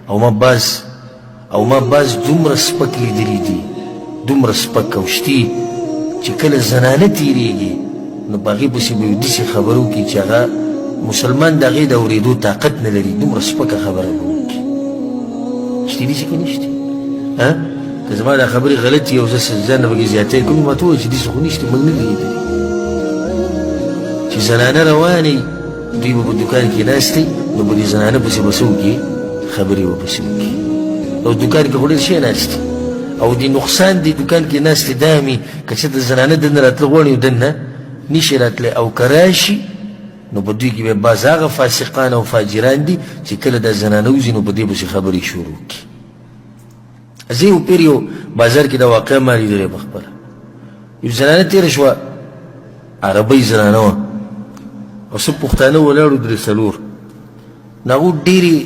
او ما باز دومره سپک لیدلی دي، دومره سپک او شتي چې کله زنانه تېرېږي نو په هغې پسې به یو داسې خبره وکړي چې هغه مسلمان د هغې د اورېدو طاقت نه لري، دومره سپکه خبره به وکړي. شتي داسې که نشتې؟ که زما دا خبرې غلطې او زه ځان نه پکې زیاتی کوم ما ته ووایه چې داسې خو نشتې، موږ نه دي لیدلي چې زنانه روانې دوی به په دوکان کې ناستې نو به دې زنانه پسې به څه وکړي، خبرې به پسې وکړي. او دوکان کې خو ډېر شی ناستې او د نقصان دی دوکان کې ناستې دا مې که چېرته زنانه دننه راتله غواړي او دننه نشي راتلی او که راشي نو په دوی کې به بعض هغه فاسقان او فاجران دي چې کله دا زنانه وځي نو په دې پسې خبرې شروع کړي. زه یو پیر یو بازار کې دا واقعه ما لیدلې پخپله. یو زنانه تېره شوه، عربۍ زنانه وه او څه پښتانه ولاړو درې څلور، نو هغو ډېرې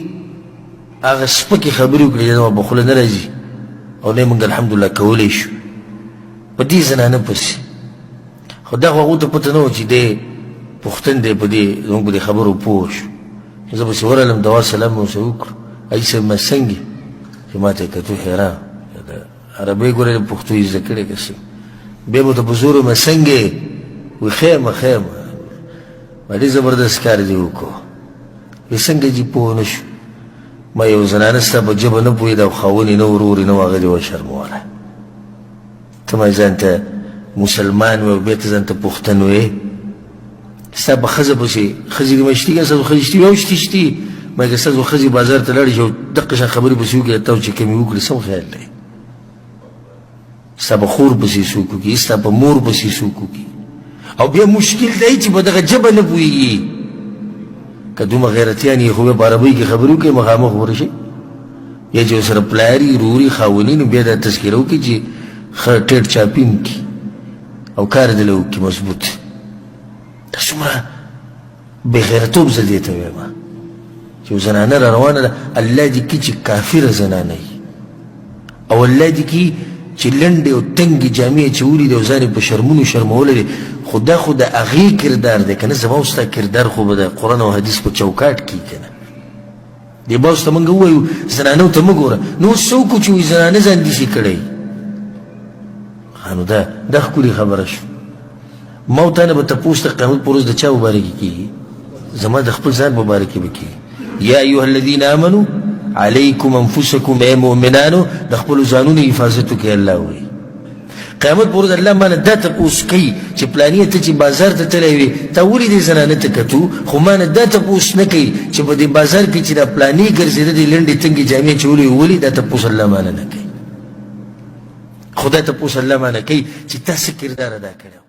هغه سپکې خبرې وکړې چې زما په خوله نه راځي او نه یې موږ الحمدلله کولی شو په دې زنانه پسې. خو دا خو هغو ته پته نه وه چې دی پښتون دی، په دې زموږ په دې خبرو پوه شو. زه پسې ورغلم، دوا سلام مې ورسره وکړو، حاجي صاحب ما څنګه چې ما ته یې کتو حیران، د عربۍ ګورې د پښتو یې زده کړې که څه. بیا به ته په زور ما څنګه وایي خیمه ما ډېر زبردست کار دې وکړو. وایي څنګه جي پوه نه شو؟ ما یو زنانه ستا په ژبه نه پوهېده او خاوند یې نه ورور یې نه و، هغه دې وشرموله. ته ما ځان ته مسلمان وې او بیا ته ځان ته پښتون وې، ستا په ښځه پسې ښځې دې ما شتي که ستاسو ښځې شتي وي او شتي ما که ستاسو ښځې بازار ته لاړې شي او دقه شان خبرې پسې وکړي تا چې کمې وکړي څه خیال دی؟ ستا په خور پسې څوک وکړي، ستا په مور پسې څوک وکړي. او بیا مشکل دی چې په دغه ژبه نه پوهېږي، که دومره غیرتیان یې خو بیا په عربۍ کې خبرې وکړي مخامخ ورشي، یا چې ورسره پلاري روري خاوني نو بیا دا تذکره وکړي چې ښه ټیټ چاپي وکړي او کار دې له وکړي مضبوط. دا څومره بې غیرتوب زه دې ته وایم چې یو زنانه را روانه ده، الله دې کړي چې کافره زنانه وي او الله دې کړي چې لنډې او تنګې جامې اچولي دي او ځان یې په شرمونو شرمولی دی، خو دا خو د هغې کردار دی که نه. زما او ستا کردار خو به د قرآن او حدیث په چوکاټ کې که نه. دې باز ته موږ ووایو زنانو ته مه ګوره، نو اوس څه وکړو چې وایي زنانه ځان داسې کړی. نو دا ښکلې خبره شوه. ما او تا نه به تپوس د قیامت په ورځ د چا مبارکي کېږي؟ زما د خپل ځان مبارکي به کېږي. یا ایها الذین آمنوا علیکم انفسکم، ای مؤمنانو د خپلو ځانونو حفاظت وکړئ. الله وایي قیامت په ورځ الله مانه دا تپوس کوي چې پلانیه ته چې بازار ته تللی وې تا ولې دې زنانه ته کتو، خو مانه دا تپوس نه کوي چې په دې بازار کې چې دا پلانې ګرځېده دې لنډې تنګې جامې اچولې وې ولې، دا تپوس الله مانه نه کوي. خو دا تپوس الله مانه کوي چې تا څه کردار ادا کړی.